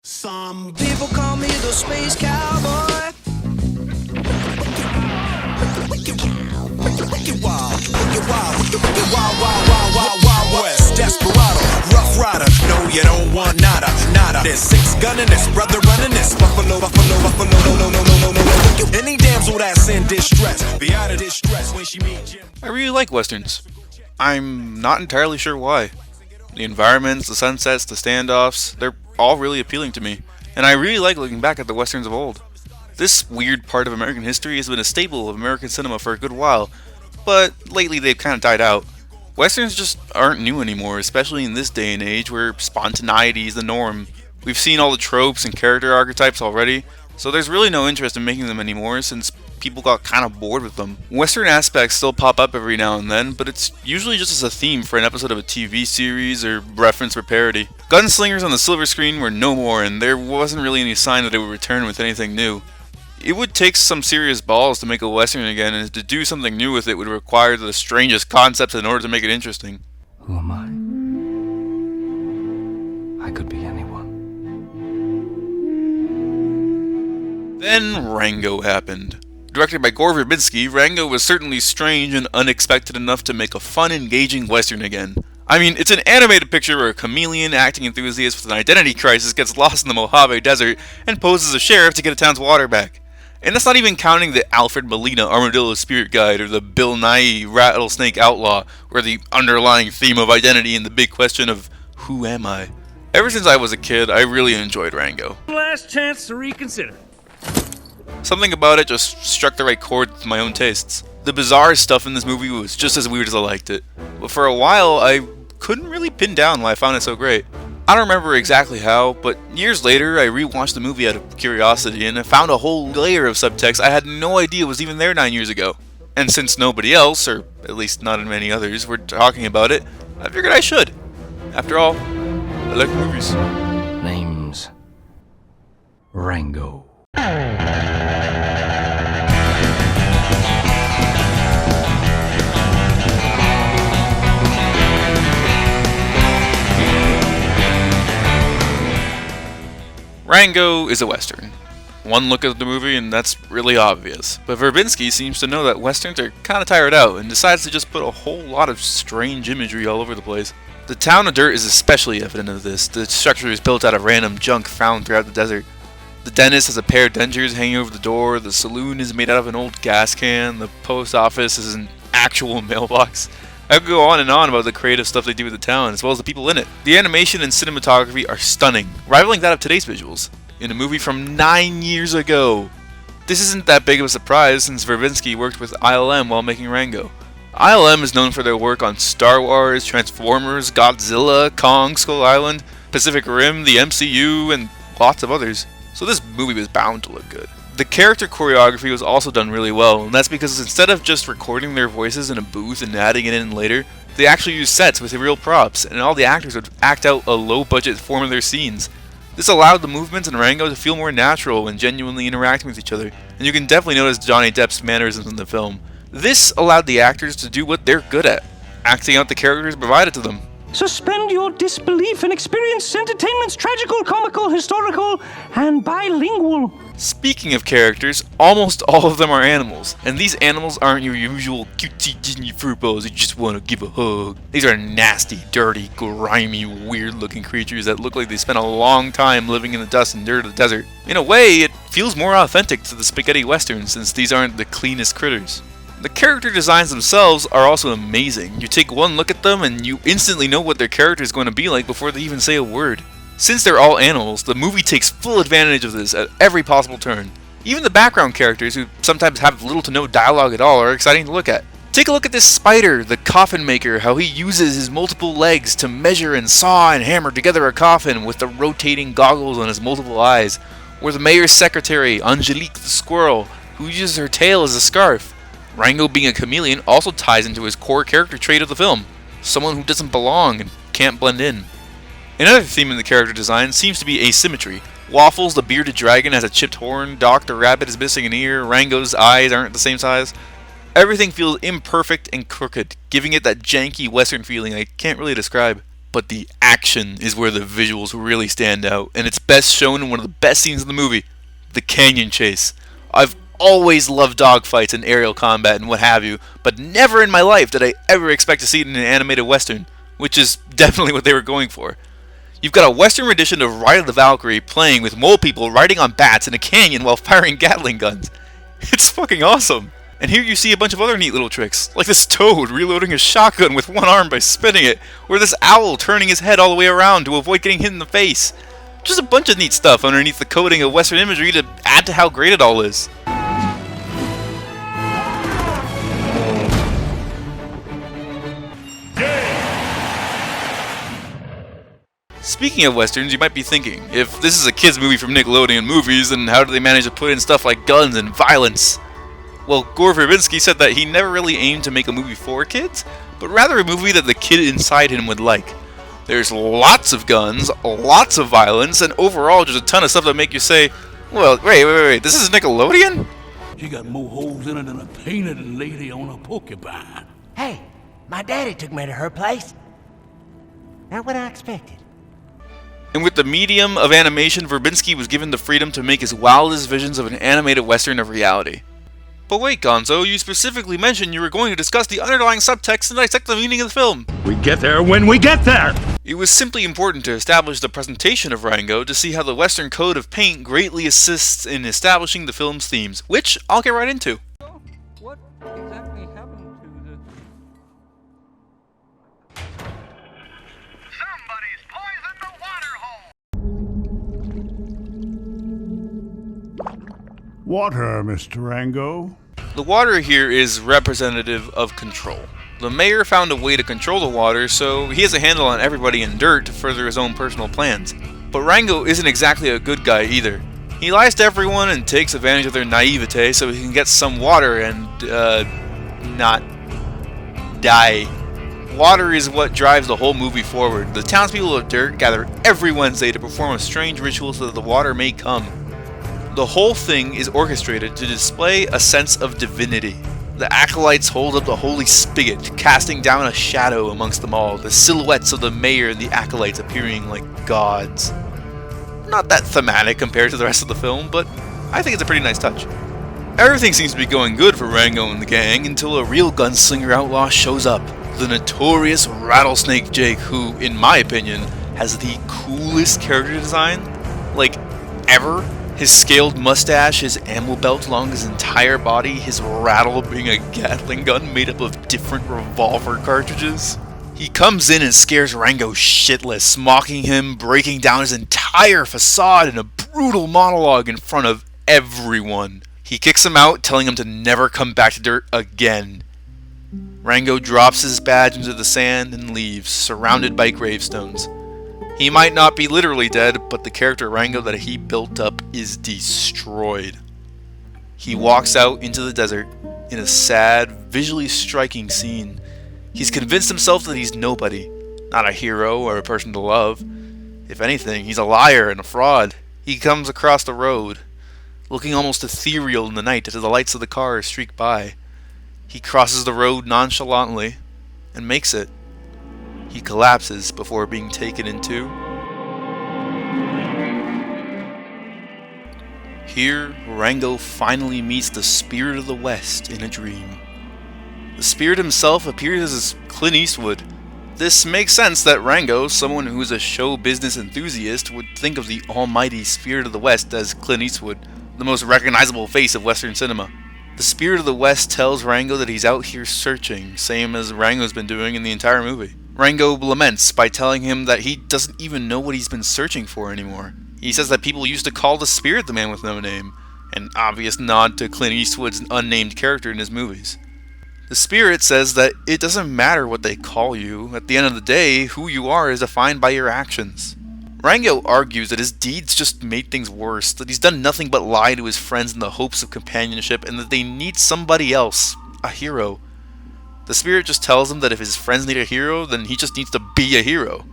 Some people call me the space cowboy. Wicked wild, wild west, desperado, rough rider. No, you don't want nada. There's six gunning this, brother running this. Buffalo, no. Any damsel that's in distress, be out of distress when she meet Jim. I really like westerns. I'm not entirely sure why. The environments, the sunsets, the standoffs, they're all really appealing to me. And I really like looking back at the westerns of old. This weird part of American history has been a staple of American cinema for a good while, but lately they've kind of died out. Westerns just aren't new anymore, especially in this day and age where spontaneity is the norm. We've seen all the tropes and character archetypes already, so there's really no interest in making them anymore since people got kind of bored with them. Western aspects still pop up every now and then, but it's usually just as a theme for an episode of a TV series or reference or parody. Gunslingers on the silver screen were no more, and there wasn't really any sign that it would return with anything new. It would take some serious balls to make a western again, and to do something new with it would require the strangest concepts in order to make it interesting. Who am I? I could be anyone. Then Rango happened. Directed by Gore Verbinski, Rango was certainly strange and unexpected enough to make a fun, engaging western again. I mean, it's an animated picture where a chameleon acting enthusiast with an identity crisis gets lost in the Mojave Desert and poses as sheriff to get a town's water back. And that's not even counting the Alfred Molina Armadillo Spirit Guide or the Bill Nye Rattlesnake Outlaw, where the underlying theme of identity and the big question of, who am I? Ever since I was a kid, I really enjoyed Rango. Last chance to reconsider. Something about it just struck the right chord with my own tastes. The bizarre stuff in this movie was just as weird as I liked it. But for a while, I couldn't really pin down why I found it so great. I don't remember exactly how, but years later I rewatched the movie out of curiosity and I found a whole layer of subtext I had no idea was even there 9 years ago. And since nobody else, or at least not many others, were talking about it, I figured I should. After all, I like movies. Name's Rango. Rango is a western. One look at the movie and that's really obvious, but Verbinski seems to know that westerns are kinda tired out and decides to just put a whole lot of strange imagery all over the place. The town of dirt is especially evident of this. The structure is built out of random junk found throughout the desert. The dentist has a pair of dentures hanging over the door, the saloon is made out of an old gas can, the post office is an actual mailbox. I could go on and on about the creative stuff they do with the town, as well as the people in it. The animation and cinematography are stunning, rivaling that of today's visuals, in a movie from 9 years ago. This isn't that big of a surprise since Verbinski worked with ILM while making Rango. ILM is known for their work on Star Wars, Transformers, Godzilla, Kong, Skull Island, Pacific Rim, the MCU, and lots of others. So this movie was bound to look good. The character choreography was also done really well, and that's because instead of just recording their voices in a booth and adding it in later, they actually used sets with real props, and all the actors would act out a low-budget form of their scenes. This allowed the movements in Rango to feel more natural when genuinely interacting with each other, and you can definitely notice Johnny Depp's mannerisms in the film. This allowed the actors to do what they're good at, acting out the characters provided to them. Suspend your disbelief and experience entertainment's tragical, comical, historical, and bilingual. Speaking of characters, almost all of them are animals, and these animals aren't your usual cutesy Disney furballs who just want to give a hug. These are nasty, dirty, grimy, weird-looking creatures that look like they spent a long time living in the dust and dirt of the desert. In a way, it feels more authentic to the spaghetti western since these aren't the cleanest critters. The character designs themselves are also amazing. You take one look at them and you instantly know what their character is going to be like before they even say a word. Since they're all animals, the movie takes full advantage of this at every possible turn. Even the background characters, who sometimes have little to no dialogue at all, are exciting to look at. Take a look at this spider, the coffin maker, how he uses his multiple legs to measure and saw and hammer together a coffin with the rotating goggles on his multiple eyes. Or the mayor's secretary, Angelique the squirrel, who uses her tail as a scarf. Rango being a chameleon also ties into his core character trait of the film, someone who doesn't belong and can't blend in. Another theme in the character design seems to be asymmetry. Waffles, the bearded dragon, has a chipped horn, Doc the rabbit is missing an ear, Rango's eyes aren't the same size. Everything feels imperfect and crooked, giving it that janky western feeling I can't really describe. But the action is where the visuals really stand out, and it's best shown in one of the best scenes in the movie, the canyon chase. I've always loved dogfights and aerial combat and what have you, but never in my life did I ever expect to see it in an animated western, which is definitely what they were going for. You've got a western rendition of Ride of the Valkyrie playing with mole people riding on bats in a canyon while firing Gatling guns. It's fucking awesome. And here you see a bunch of other neat little tricks, like this toad reloading his shotgun with one arm by spinning it, or this owl turning his head all the way around to avoid getting hit in the face. Just a bunch of neat stuff underneath the coating of western imagery to add to how great it all is. Speaking of westerns, you might be thinking, if this is a kids movie from Nickelodeon Movies, then how do they manage to put in stuff like guns and violence? Well, Gore Verbinski said that he never really aimed to make a movie for kids, but rather a movie that the kid inside him would like. There's lots of guns, lots of violence, and overall just a ton of stuff that make you say, well, wait, this is Nickelodeon? She got more holes in it than a painted lady on a porcupine. Hey, my daddy took me to her place. Not what I expected. And with the medium of animation, Verbinski was given the freedom to make his wildest visions of an animated western a reality. But wait, Gonzo, you specifically mentioned you were going to discuss the underlying subtext and dissect the meaning of the film. We get there when we get there! It was simply important to establish the presentation of Rango to see how the Western code of paint greatly assists in establishing the film's themes, which I'll get right into. What exactly happened to the... Somebody's poisoned the water hole! Water, Mr. Rango. The water here is representative of control. The mayor found a way to control the water, so he has a handle on everybody in dirt to further his own personal plans. But Rango isn't exactly a good guy either. He lies to everyone and takes advantage of their naivete so he can get some water and, not die. Water is what drives the whole movie forward. The townspeople of Dirt gather every Wednesday to perform a strange ritual so that the water may come. The whole thing is orchestrated to display a sense of divinity. The acolytes hold up the holy spigot, casting down a shadow amongst them all, the silhouettes of the mayor and the acolytes appearing like gods. Not that thematic compared to the rest of the film, but I think it's a pretty nice touch. Everything seems to be going good for Rango and the gang until a real gunslinger outlaw shows up. The notorious Rattlesnake Jake, who, in my opinion, has the coolest character design, like, ever. His scaled mustache, his ammo belt along his entire body, his rattle being a Gatling gun made up of different revolver cartridges. He comes in and scares Rango shitless, mocking him, breaking down his entire facade in a brutal monologue in front of everyone. He kicks him out, telling him to never come back to Dirt again. Rango drops his badge into the sand and leaves, surrounded by gravestones. He might not be literally dead, but the character Rango that he built up is destroyed. He walks out into the desert in a sad, visually striking scene. He's convinced himself that he's nobody, not a hero or a person to love. If anything, he's a liar and a fraud. He comes across the road, looking almost ethereal in the night as the lights of the cars streak by. He crosses the road nonchalantly and makes it. He collapses before being taken into. Here, Rango finally meets the spirit of the West in a dream. The spirit himself appears as Clint Eastwood. This makes sense that Rango, someone who is a show business enthusiast, would think of the almighty spirit of the West as Clint Eastwood, the most recognizable face of Western cinema. The spirit of the West tells Rango that he's out here searching, same as Rango's been doing in the entire movie. Rango laments by telling him that he doesn't even know what he's been searching for anymore. He says that people used to call the spirit the man with no name, an obvious nod to Clint Eastwood's unnamed character in his movies. The spirit says that it doesn't matter what they call you. At the end of the day, who you are is defined by your actions. Rango argues that his deeds just made things worse, that he's done nothing but lie to his friends in the hopes of companionship, and that they need somebody else, a hero. The spirit just tells him that if his friends need a hero, then he just needs to be a hero.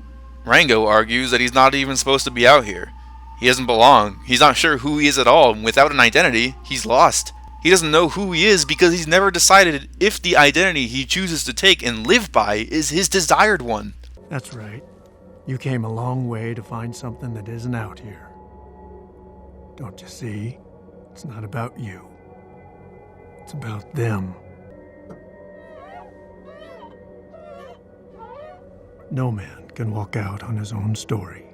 Rango argues that he's not even supposed to be out here. He doesn't belong. He's not sure who he is at all, and without an identity, he's lost. He doesn't know who he is because he's never decided if the identity he chooses to take and live by is his desired one. That's right. You came a long way to find something that isn't out here. Don't you see? It's not about you. It's about them. No man can walk out on his own story.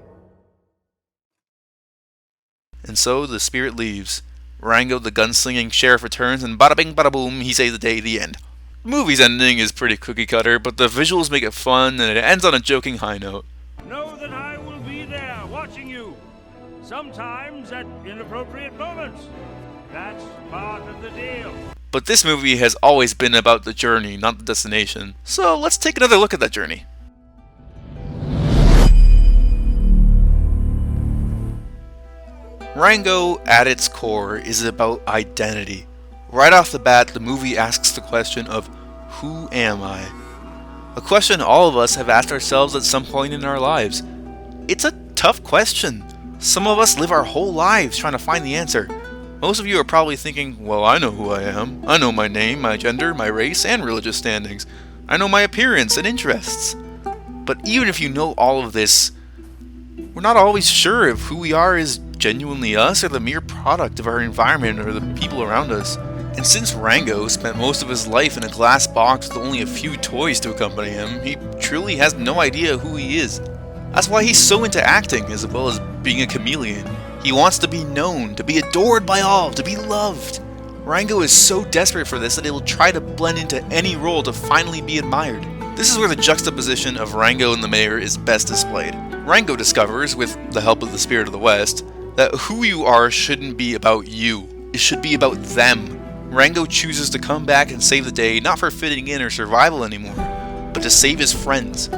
And so the spirit leaves. Rango, the gunslinging sheriff, returns, and bada bing bada boom, he saves the day, the end. The movie's ending is pretty cookie cutter, but the visuals make it fun, and it ends on a joking high note. Know that I will be there watching you, sometimes at inappropriate moments. That's part of the deal. But this movie has always been about the journey, not the destination. So let's take another look at that journey. Rango, at its core, is about identity. Right off the bat, the movie asks the question of, who am I? A question all of us have asked ourselves at some point in our lives. It's a tough question. Some of us live our whole lives trying to find the answer. Most of you are probably thinking, well, I know who I am. I know my name, my gender, my race, and religious standings. I know my appearance and interests. But even if you know all of this, we're not always sure if who we are is genuinely us or the mere product of our environment or the people around us. And since Rango spent most of his life in a glass box with only a few toys to accompany him, he truly has no idea who he is. That's why he's so into acting as well as being a chameleon. He wants to be known, to be adored by all, to be loved. Rango is so desperate for this that he'll try to blend into any role to finally be admired. This is where the juxtaposition of Rango and the mayor is best displayed. Rango discovers, with the help of the Spirit of the West, that who you are shouldn't be about you. It should be about them. Rango chooses to come back and save the day, not for fitting in or survival anymore, but to save his friends.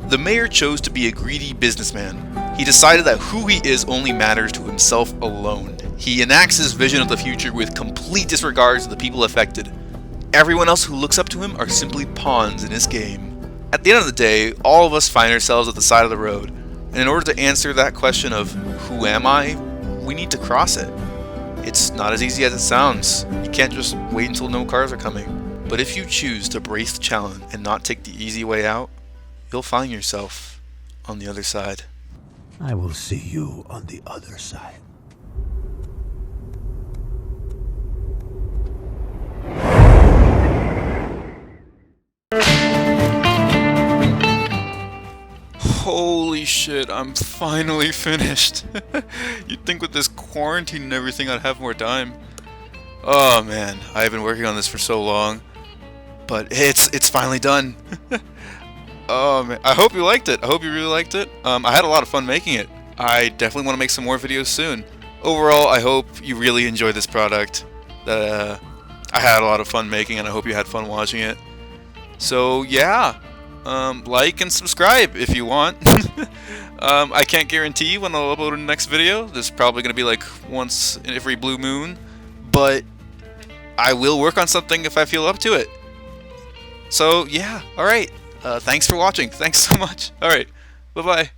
The mayor chose to be a greedy businessman. He decided that who he is only matters to himself alone. He enacts his vision of the future with complete disregard to the people affected. Everyone else who looks up to him are simply pawns in his game. At the end of the day, all of us find ourselves at the side of the road, and in order to answer that question of who am I, we need to cross it. It's not as easy as it sounds. You can't just wait until no cars are coming. But if you choose to brace the challenge and not take the easy way out, you'll find yourself on the other side. I will see you on the other side. Holy shit, I'm finally finished. You'd think with this quarantine and everything I'd have more time. Oh man, I've been working on this for so long. But it's finally done. Oh man, I hope you liked it. I hope you really liked it. I had a lot of fun making it. I definitely want to make some more videos soon. Overall, I hope you really enjoyed this product. That I had a lot of fun making, and I hope you had fun watching it. So yeah. Like and subscribe if you want. I can't guarantee when I'll upload the next video. This is probably going to be like once in every blue moon. But I will work on something if I feel up to it. So yeah, alright. Thanks for watching. Thanks so much. Alright, bye-bye.